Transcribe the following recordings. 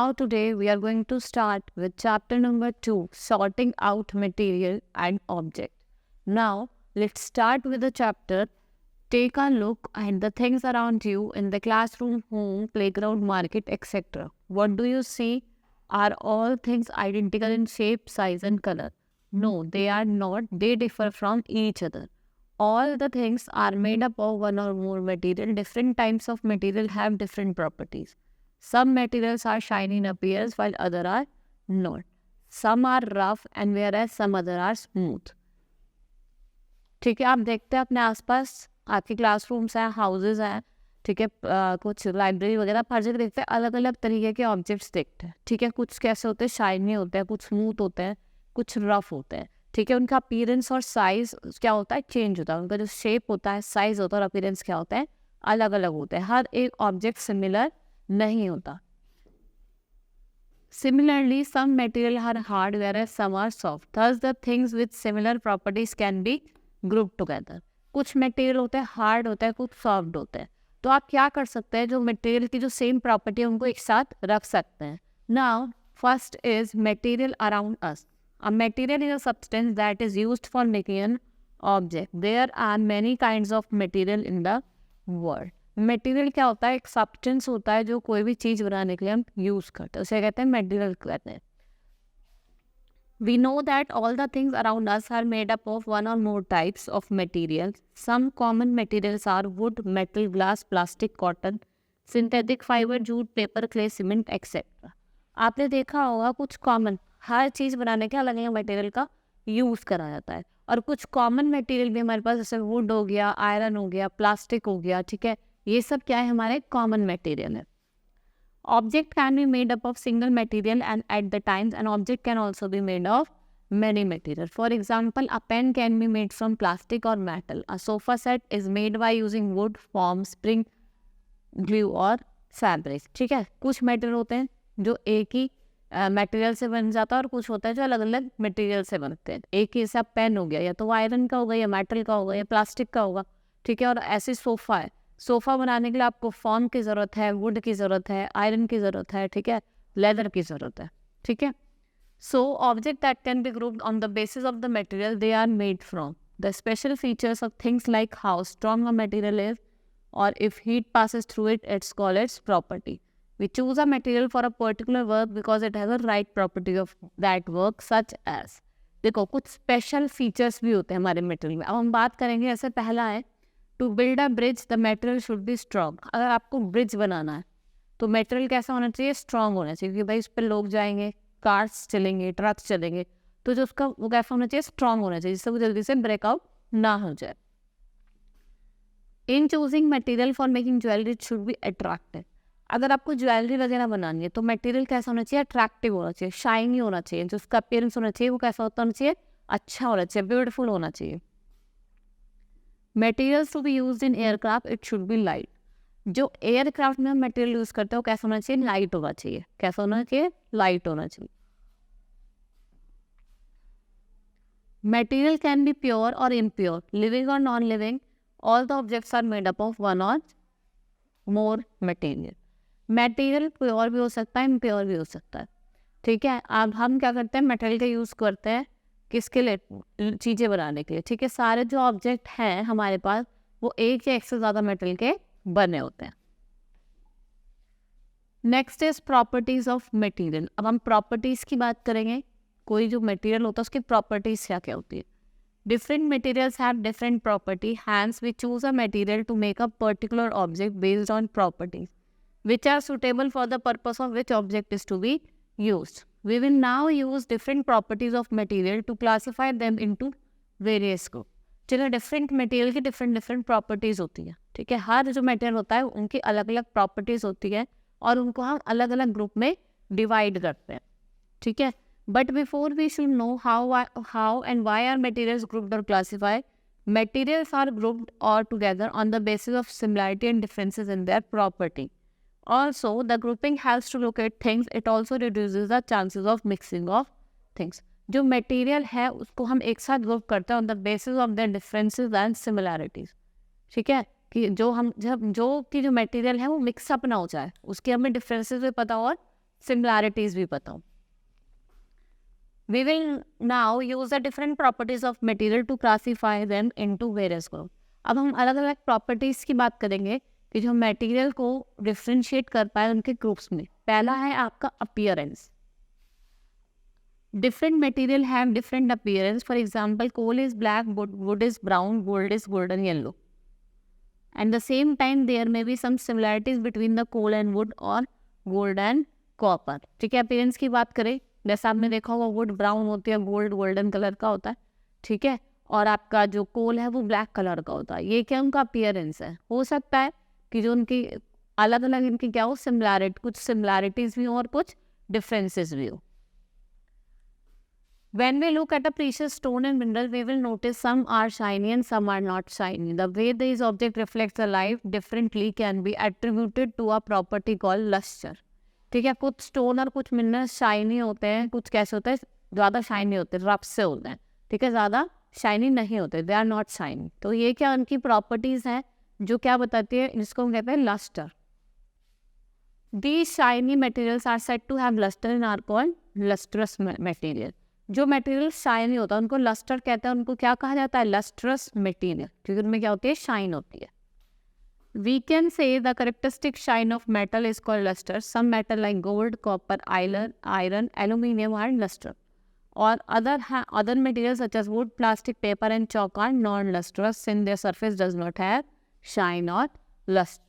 Now today we are going to start with chapter number 2, sorting out material and object. Now let's start with the chapter. Take a look at the things around you in the classroom, home, playground, market, etc. What do you see? Are all things identical in shape, size and color? No, they are not. They differ from each other. All the things are made up of one or more material. Different types of material have different properties. Some materials are shiny in appearance while others are not. Some are rough and whereas some other are smooth. ठीक है, आप देखते हैं अपने आसपास, आपके classrooms हैं, houses हैं, ठीक है, कुछ लाइब्रेरी वगैरह, हर जगह देखते हैं अलग अलग तरीके के ऑब्जेक्ट्स देखते हैं. ठीक है, कुछ कैसे होते हैं, शाइनी होते हैं, कुछ स्मूथ होते हैं, कुछ रफ होते हैं. ठीक है, उनका अपीयरेंस और साइज क्या होता है, चेंज होता है. उनका जो शेप होता है, साइज होता है और अपीयरेंस क्या होता है, अलग अलग होते हैं. हर एक ऑब्जेक्ट सिमिलर नहीं होता. Similarly, some material are hard whereas some are soft. Thus, the things with similar properties can be grouped together. कुछ मटेरियल होते हैं हार्ड होता है, कुछ सॉफ्ट होते हैं. तो आप क्या कर सकते हैं, जो मटेरियल की जो सेम प्रॉपर्टी है उनको एक साथ रख सकते हैं. Now first is material around us. A material is a substance that is used for making an object. There are many kinds of material in the world. Material क्या होता है, एक सब्सटेंस होता है जो कोई भी चीज़ बनाने के लिए हम यूज़ करते हैं, उसे कहते हैं मटेरियल कहते हैं. We know that all the things around us are made up of one or more types of materials. Some common materials are wood, metal, glass, plastic, cotton, synthetic fiber, jute, paper, clay, cement, etc. आपने देखा होगा कुछ common, हर चीज़ बनाने के अलग अलग material का use करा जाता है. और कुछ कॉमन मटेरियल भी हमारे पास, जैसे वुड हो गया, आयरन हो गया, प्लास्टिक हो गया. ठीक है, ये सब क्या है, हमारे कॉमन मटेरियल है. Object can be made up of single material and at the times an object can also be made of many material. For example, a pen can be made from plastic or metal. A sofa set is made by using wood, foam, spring, glue और fabric. ठीक है, कुछ material होते हैं जो एक ही material से बन जाता है और कुछ होता है जो अलग अलग मटेरियल से बनते हैं. एक ही ऐसा पेन हो गया, या तो आयरन का होगा, या मेटल का होगा, या प्लास्टिक का होगा. ठीक है, और ऐसे सोफ़ा है, सोफ़ा बनाने के लिए आपको फोम की ज़रूरत है, वुड की ज़रूरत है, आयरन की ज़रूरत है. ठीक है, लेदर की ज़रूरत है. ठीक है, so object that can be grouped on the basis of the material they are made from. The special features of things like how strong a material is, or if heat passes through it, it's called its property. We choose a material for a particular work because it has a right property of that work, such as. देखो, कुछ special features भी होते हैं हमारे material में. अब हम बात करेंगे, ऐसे पहला है, to build a bridge the material should be strong. अगर आपको ब्रिज बनाना है तो मटेरियल कैसा होना चाहिए, स्ट्रॉन्ग होना चाहिए, क्योंकि भाई उस पर लोग जाएंगे, कार्स चलेंगे, ट्रक्स चलेंगे, तो जो उसका वो कैसा होना चाहिए, स्ट्रॉन्ग होना चाहिए, जिससे वो जल्दी से ब्रेकआउट ना हो जाए. इन choosing material for making jewellery it should be attractive. अगर आपको ज्वेलरी वगैरह बनानी है तो मटेरियल कैसा होना चाहिए, अट्रैक्टिव होना चाहिए, शाइनी होना चाहिए, जो उसका अपीयरेंस होना चाहिए वो कैसा होना चाहिए, अच्छा होना चाहिए, ब्यूटीफुल होना चाहिए. Materials to be used in aircraft it should be light. जो एयरक्राफ्ट में हम मटेरियल यूज करते हैं वो कैसा होना चाहिए, लाइट होना चाहिए. कैसा होना चाहिए, लाइट होना चाहिए. मटेरियल कैन बी प्योर और इम्प्योर, लिविंग और non living. All the objects are made up of one और मोर मटेरियल. मटेरियल प्योर भी हो सकता है, इम्प्योर भी हो सकता है. ठीक है, अब हम क्या करते हैं, मटेरियल का यूज़ करते हैं किसके लिए, चीज़ें बनाने के लिए. ठीक है, सारे जो ऑब्जेक्ट हैं हमारे पास वो एक या एक से ज़्यादा मटेरियल के बने होते हैं. Next is properties of material. अब हम प्रॉपर्टीज़ की बात करेंगे. कोई जो मटेरियल होता है उसकी प्रॉपर्टीज़ क्या क्या होती है. Different materials have different property, hence we choose a material to make a particular object based on properties which are suitable for the purpose of which object is to be used. We will now use different properties of material to classify them into various groups. चलो, different material की different properties होती है. ठीक है, हर जो material होता है उनकी अलग अलग प्रॉपर्टीज़ होती है और उनको हम अलग अलग ग्रुप में डिवाइड करते हैं. ठीक है, but before we should know how and why are materials grouped और classified. Materials are grouped all together on the basis of similarity and differences in their property. Also, the grouping helps to locate things. It also reduces the chances of mixing of things. जो material है उसको हम एक साथ group करते हैं on the basis of the differences and similarities. ठीक है, कि जो मटेरियल है वो मिक्सअप ना हो जाए, उसके हमें डिफरेंसेस भी पता हो और सिमिलैरिटीज भी बताऊँ। We will now use the different properties of material to classify them into various groups. अब हम अलग अलग प्रॉपर्टीज की बात करेंगे कि जो मटेरियल को डिफ्रेंशिएट कर पाए उनके ग्रुप्स में। पहला है आपका appearance. Different material have different appearance. For example, coal is black, wood is brown, gold is golden yellow. At the same time there may be some similarities between the coal and wood और gold and copper. ठीक है, appearance की बात करें, जैसा आपने देखा होगा वुड ब्राउन होती है, गोल्ड गोल्डन कलर का होता है। ठीक है, और आपका जो कोल है वो ब्लैक कलर का होता है। ये क्या उनका अपीयरेंस है। हो सकता है कि जो उनकी अलग अलग इनकी क्या हो, कुछ सिमिलैरिटीज भी हो और कुछ डिफरेंसेस भी हो। When we look at a precious stone and mineral, we will notice some are shiny and some are not shiny. The way these objects reflect the light differently can be attributed to a property called luster. ठीक है, कुछ stone और कुछ mineral shiny होते हैं, कुछ कैसे होते हैं, ज़्यादा शाइनी होते हैं, रफ से होते हैं। ठीक है, ज़्यादा शाइनी नहीं होते, दे आर नॉट शाइनी। तो ये क्या उनकी प्रॉपर्टीज़ हैं जो क्या बताती है, इसको हम कहते हैं lustre. These shiny materials are said to have luster and are called lustrous material. जो मटेरियल शाइनी होता है उनको लस्टर कहते हैं। उनको क्या कहा जाता है, लस्ट्रस मटेरियल, क्योंकि उनमें क्या होती है, शाइन होती है। We can say the characteristic shine of metal is called luster. Some metal like gold, copper, iron, aluminium are luster. Or other materials such as wood, plastic, paper and chalk are non-lustrous since their surface does not have shine or luster.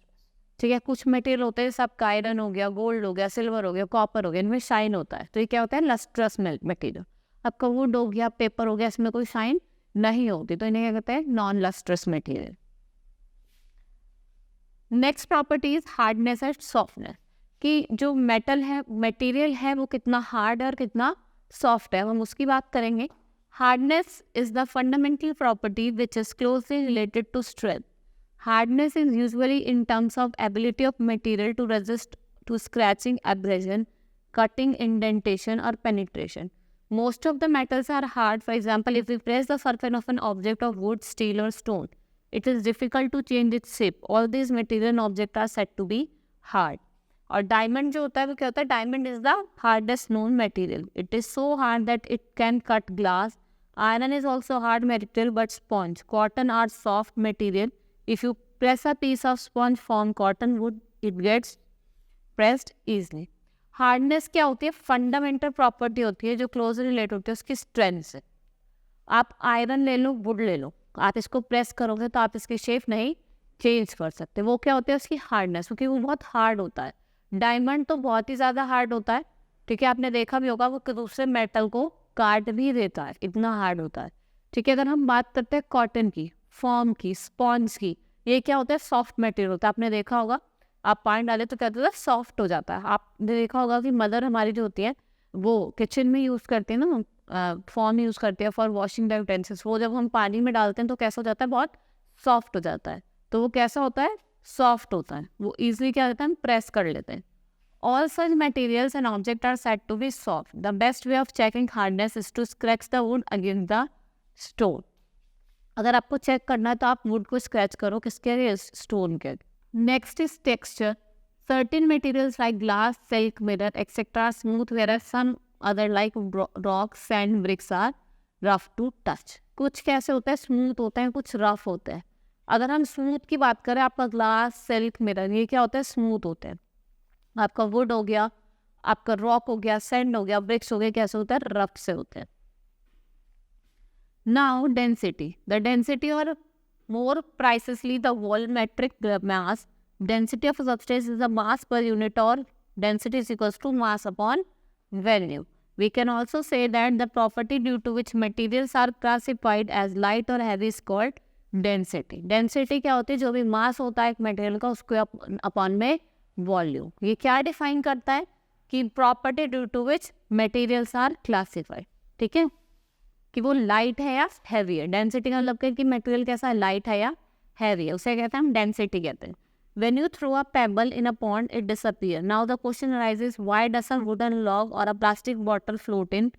ठीक है, कुछ material होते हैं, सबका iron हो गया, gold हो गया, सिल्वर हो गया, कॉपर हो गया, इनमें शाइन होता है। तो ये क्या होता है, लस्ट्रस मटेरियल। आपका वुड हो गया, पेपर हो गया, इसमें कोई शाइन नहीं होती, तो इन्हें क्या कहते हैं, non lustrous material. Next property is hardness and softness, कि जो मेटल है, मटेरियल है, वो कितना हार्ड है और कितना सॉफ्ट है, हम उसकी बात करेंगे। Hardness is the fundamental property which is closely related to strength. Hardness is usually in terms of ability of material to resist to scratching, abrasion, cutting, indentation or penetration. Most of the metals are hard. For example, if we press the surface of an object of wood, steel or stone, it is difficult to change its shape. All these material and objects are said to be hard. और diamond जो होता है वो क्या होता है, diamond is the hardest known material. It is so hard that it can cut glass. Iron is also hard material but sponge. Cotton are soft material. If you press a piece of sponge from cotton wood, it gets pressed easily. Hardness क्या होती है, fundamental property होती है जो close relate होती है उसकी strength से। आप आयरन ले लो, वुड ले लो, आप इसको प्रेस करोगे तो आप इसकी शेप नहीं चेंज कर सकते। वो क्या होती है, उसकी हार्डनेस, क्योंकि वो बहुत हार्ड होता है। डायमंड तो बहुत ही ज़्यादा हार्ड होता है। ठीक है, आपने देखा भी होगा वो दूसरे मेटल को काट भी देता है, इतना हार्ड होता है। ठीक है, अगर हम बात करते हैं कॉटन की, फॉर्म की, स्पॉन्ज की, ये क्या होता है, सॉफ्ट मटेरियल होता है। आपने देखा होगा आप पानी डाले तो क्या होता है, सॉफ्ट हो जाता है। आपने देखा होगा कि मदर हमारी जो होती है वो किचन में यूज़ करते हैं ना, फॉर्म यूज़ करते हैं फॉर वॉशिंग द यूटेंसिल्स। वो जब हम पानी में डालते हैं तो कैसा हो जाता है, बहुत सॉफ्ट हो जाता है। तो वो कैसा होता है, सॉफ्ट होता है। वो ईजिली क्या होता है, हम प्रेस कर लेते हैं। All such materials and object are said to be soft. The best way of checking hardness is to scratch the wood against the stone. अगर आपको चेक करना है तो आप वुड को स्क्रैच करो, किसके, स्टोन के। Next is texture. Certain materials like glass, silk, mirror, etc. are smooth, whereas some other like rock, sand, bricks are rough to touch. कुछ कैसे होता है, स्मूथ होते हैं, कुछ रफ होते हैं। अगर हम स्मूथ की बात करें, आपका ग्लास, सिल्क, मिरर, ये क्या होता है, स्मूथ होते हैं। आपका वुड हो गया, आपका रॉक हो गया, सैंड हो गया, ब्रिक्स हो गए, कैसे होता है, रफ से होते हैं। Now density. द डेंसिटी और more precisely the volumetric mass. Density of a substance is the mass per unit, or density is equals to mass upon volume. We can also say that the property due to which materials are classified as light or heavy is called density. Density क्या होती है, जो भी मास होता है एक material का उसको अपॉन में वॉल्यूम। ये क्या डिफाइन करता है कि property due to which materials are classified. ठीक है, कि वो लाइट है या हैवी है। डेंसिटी का मतलब कि मटेरियल कैसा है, लाइट है या हैवी है, उसे कहते हैं हम डेंसिटी कहते हैं। When you throw a pebble in a pond, it disappears. Now the question arises, why does a wooden log or a plastic bottle float in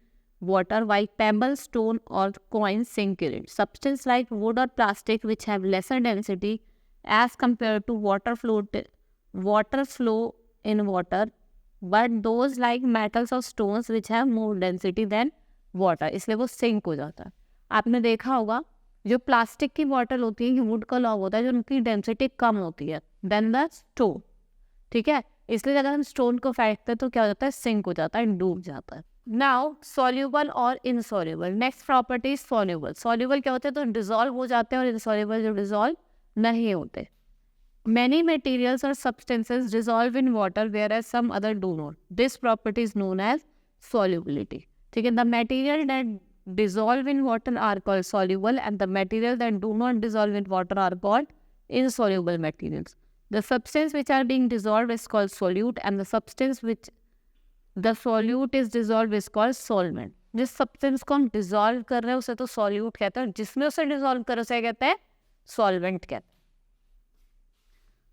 water while pebble, stone or coins sink in it? Substances like wood or plastic which have lesser density as compared to water flow in water but those like metals और stones which have more density than water, इसलिए वो sink हो जाता है। आपने देखा होगा जो प्लास्टिक की बॉटल होती है, वुड का लॉग होता है, जो उनकी डेंसिटी कम होती है देन द स्टोन, ठीक है। इसलिए अगर हम स्टोन को फेंकते हैं तो क्या हो जाता है, सिंक हो जाता है, डूब जाता है। नाउ सॉल्यूबल और insoluble, next property is soluble. Soluble क्या होते हैं, तो डिजॉल्व हो जाते हैं, और इनसॉल्यूबल जो डिजॉल्व नहीं होते। Many materials or substances dissolve in water whereas some other do not. This property is known as solubility. ठीक है, the material that dissolve in water are called soluble and the material that do not dissolve in water are called insoluble materials. The substance which are being dissolved is called solute and the substance which the solute is dissolved is called solvent. जिस substance को हम dissolve कर रहे हैं उसे तो solute कहते हैं, जिसमें उसे dissolve कर उसे कहते हैं solvent कहते हैं।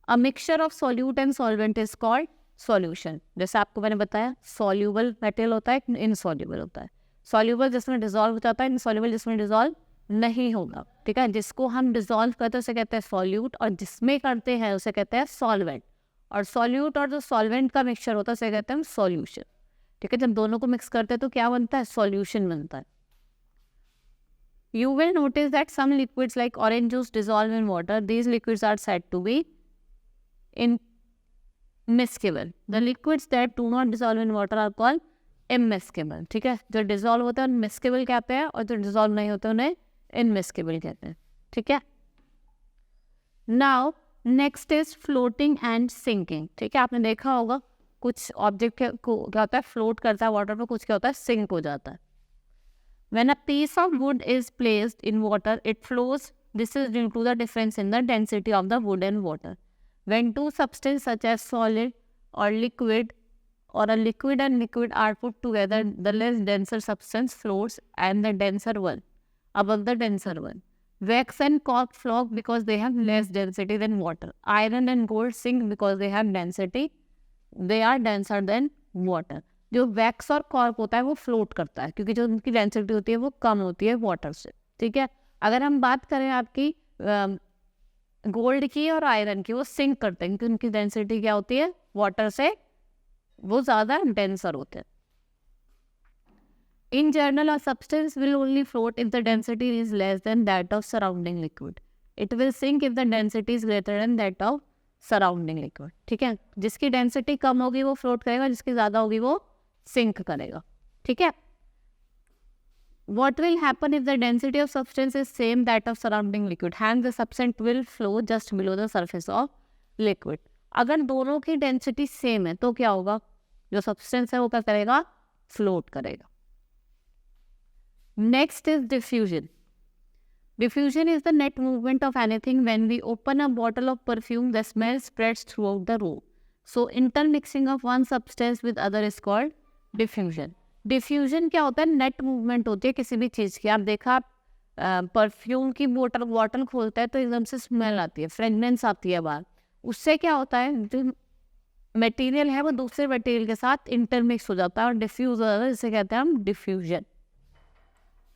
A mixture of solute and solvent is called solution. जैसे आपको मैंने बताया soluble material होता है, insoluble होता है। soluble जिसमें dissolve हो जाता है, insoluble जिसमें dissolve नहीं होगा, ठीक है। जिसको हम dissolve करते हैं उसे कहते हैं solute, और जिसमें करते हैं उसे कहते हैं solvent। और solute और जो solvent का mixture होता है उसे कहते हैं solution, ठीक है। जब दोनों को mix करते हैं तो क्या बनता है, solution बनता है। You will notice that some liquids like orange juice dissolve in water. These liquids are said to be immiscible. The liquids that do not dissolve in water are called immiscible, ठीक है। जो dissolve होता है उन्हें miscible कहते हैं, और जो डिजॉल्व नहीं होते उन्हें immiscible कहते हैं, ठीक है। Now next is floating and sinking, ठीक है। आपने देखा होगा कुछ ऑब्जेक्ट को क्या होता है, फ्लोट करता है वाटर पे, कुछ क्या होता है, सिंक हो जाता है। When a piece of wood is placed in water, it flows. This is due to the difference in the density of the wood and water. When two substances such as solid or liquid or a liquid and liquid are put together, the less denser substance floats and the denser one above the denser one. Wax and cork float because they have less density than water. Iron and gold sink because they have density. They are denser than water. जो wax और cork होता है वो float करता है क्योंकि जो उनकी डेंसिटी होती है वो कम होती है वाटर से, ठीक है। अगर हम बात करें आपकी गोल्ड की और आयरन की, वो सिंक करते हैं क्योंकि उनकी डेंसिटी क्या होती है, वाटर से वो ज़्यादा डेंसर होते हैं। In general a substance will only float if the density is less than that of surrounding liquid. It will sink if the density is greater than that of surrounding liquid, ठीक है। जिसकी density कम होगी वो float करेगा, जिसकी ज़्यादा होगी वो सिंक करेगा, ठीक है। What will happen if the density of substance is same that of surrounding liquid? Hence the substance will flow just below the surface of liquid. अगर दोनों की डेंसिटी सेम है तो क्या होगा, जो सब्सटेंस है वो क्या करेगा, फ्लोट करेगा। Next is diffusion. Diffusion is the net movement of anything. When we open a bottle of perfume, the smell spreads throughout the room. So intermixing of one substance with other is called diffusion. Diffusion क्या होता है, net movement होती है किसी भी चीज़ की। आप देखा परफ्यूम की बॉटल खोलता है तो एकदम से स्मेल आती है, फ्रेगनेंस आती है बाहर। उससे क्या होता है, जो मटेरियल है वो दूसरे मटेरियल के साथ इंटरमिक्स हो जाता है और डिफ्यूज हो जाता है, जिसे कहते हैं हम डिफ्यूजन।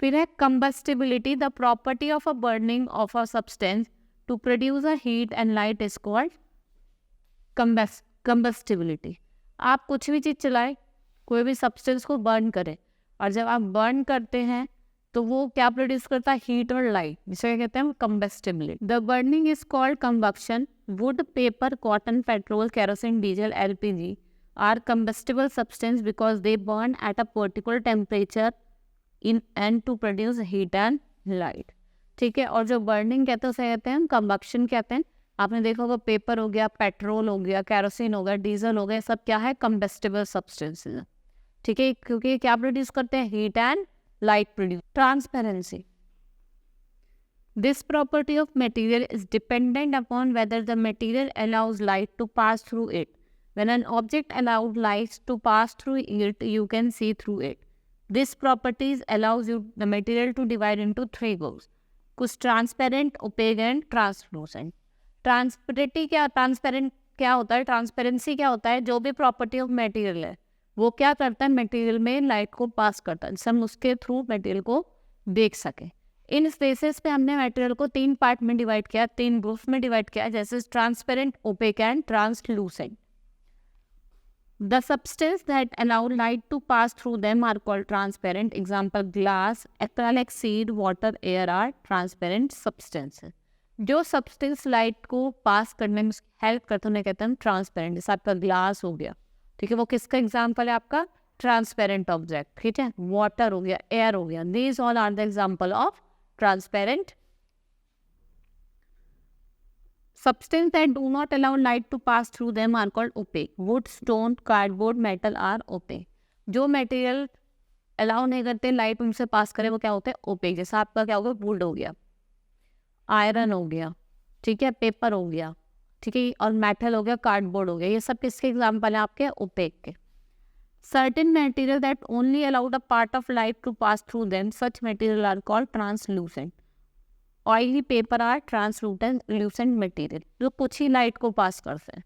फिर है combustibility. The property of a burning of a substance to produce a heat and light is called combustibility. आप कुछ भी चीज़ चलाएं, कोई भी सब्सटेंस को बर्न करें, और जब आप बर्न करते हैं तो वो क्या प्रोड्यूस करता है, हीट और लाइट, जिसे कहते हैं combustibility. The burning is called combustion. Wood, paper, cotton, petrol, kerosene, diesel, LPG are combustible substance because they burn at a particular temperature in and to produce heat and light, ठीक है। और जो burning कहते हैं उसे कहते हैं combustion कहते हैं। आपने देखा होगा पेपर हो गया, पेट्रोल हो गया, केरोसिन हो गया, डीजल हो गया, सब क्या है, कंबस्टिबल सब्सटेंसेस, ठीक है, क्योंकि क्या प्रोड्यूस करते हैं, heat and light produce. Transparency. This property of material is dependent upon whether the material allows light to pass through it. When an object allowed light to pass through it, you can see through it. This properties allows you the material to divide into three groups. कुछ transparent, opaque and translucent. Transparent क्या होता है, transparency क्या होता है, जो भी property of material है वो क्या करता है, मटेरियल में लाइट को पास करता है, जिससे हम उसके थ्रू मटेरियल को देख सकें। इन स्पेसेस पे हमने मटेरियल को 3 पार्ट में डिवाइड किया, 3 ग्रुप्स में डिवाइड किया, जैसे transparent, opaque and translucent. The substance that allow light to pass through them are called transparent. Example, glass, acrylic seed, water, air are transparent substances. जो substance light को पास करने में help करते हैं उन्हें कहते हैं ट्रांसपेरेंट। जैसे आपका ग्लास हो गया, ठीक है, वो किसका एग्जाम्पल है? आपका ट्रांसपेरेंट ऑब्जेक्ट, ठीक है। वाटर हो गया, एयर हो गया, these all are the example of transparent substance that do not allow light to pass through them are called opaque. Wood, stone, cardboard, metal are opaque. जो material allow नहीं करते light उनसे पास करे वो क्या होते हैं? ओपेक। जैसा आपका क्या होगा? वुड हो गया, आयरन हो गया, ठीक है, पेपर हो गया, ठीक है, और मेटल हो गया, कार्डबोर्ड हो गया। ये सब किसके एग्जाम्पल है? आपके ओपेक के। Certain material that only allowed a part of light to pass through them, such material are called translucent. Oily paper are translucent material, जो कुछ ही लाइट को पास करते हैं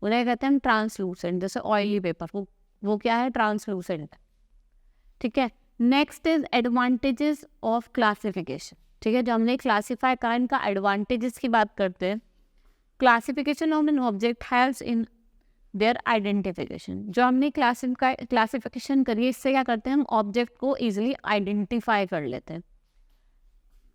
उन्हें कहते हैं ट्रांसलूसेंट। जैसे ऑयली पेपर, वो क्या है? ट्रांसलूसेंट, ठीक है। Next is advantages of classification, ठीक है। जो हमने क्लासीफाई कहा, इनका एडवांटेजेस की बात करते हैं। Classification of an object helps in their identification. जो हमने क्लासिफिकेशन करी, इससे क्या करते हैं? हम ऑब्जेक्ट को ईजिली आइडेंटिफाई कर लेते हैं।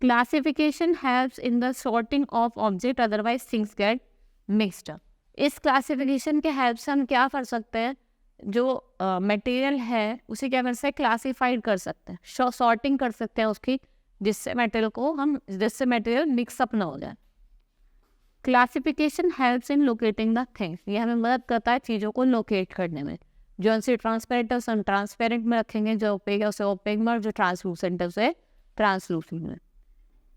Classification helps in the sorting of object, otherwise things get mixed up. इस क्लासिफिकेशन के हेल्प से हम क्या कर सकते हैं? जो मटेरियल है उसे क्या कर सकते हैं? क्लासिफाइड कर सकते हैं, सॉर्टिंग कर सकते हैं उसकी, जिससे मटेरियल मिक्सअप ना हो जाए। Classification helps in locating the things. ये हमें मदद करता है चीज़ों को लोकेट करने में। जो उनसे ट्रांसपेरेंट है उसे हम ट्रांसपेरेंट में रखेंगे, जो ओपेक है उसे ओपेक में, और जो ट्रांसलूसेंट है उसे ट्रांसलूसेंट में।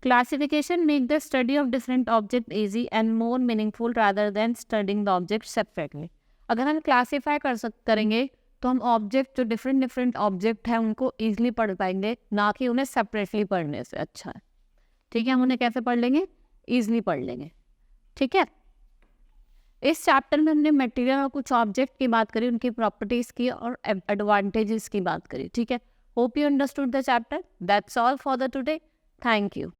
Classification make the study of different object easy and more meaningful rather than studying the object separately. अगर हम क्लासीफाई करेंगे तो हम ऑब्जेक्ट, जो डिफरेंट ऑब्जेक्ट हैं, उनको ईजिली पढ़ पाएंगे, ना कि उन्हें सेपरेटली पढ़ने से। अच्छा है, ठीक है। हम उन्हें कैसे पढ़ लेंगे? ईजिली पढ़ लेंगे, ठीक है। इस चैप्टर में हमने मटेरियल और कुछ ऑब्जेक्ट की बात करी, उनकी प्रॉपर्टीज की और एडवांटेजेस की बात करी, ठीक है। Hope you understood the chapter. That's all for the today. Thank you.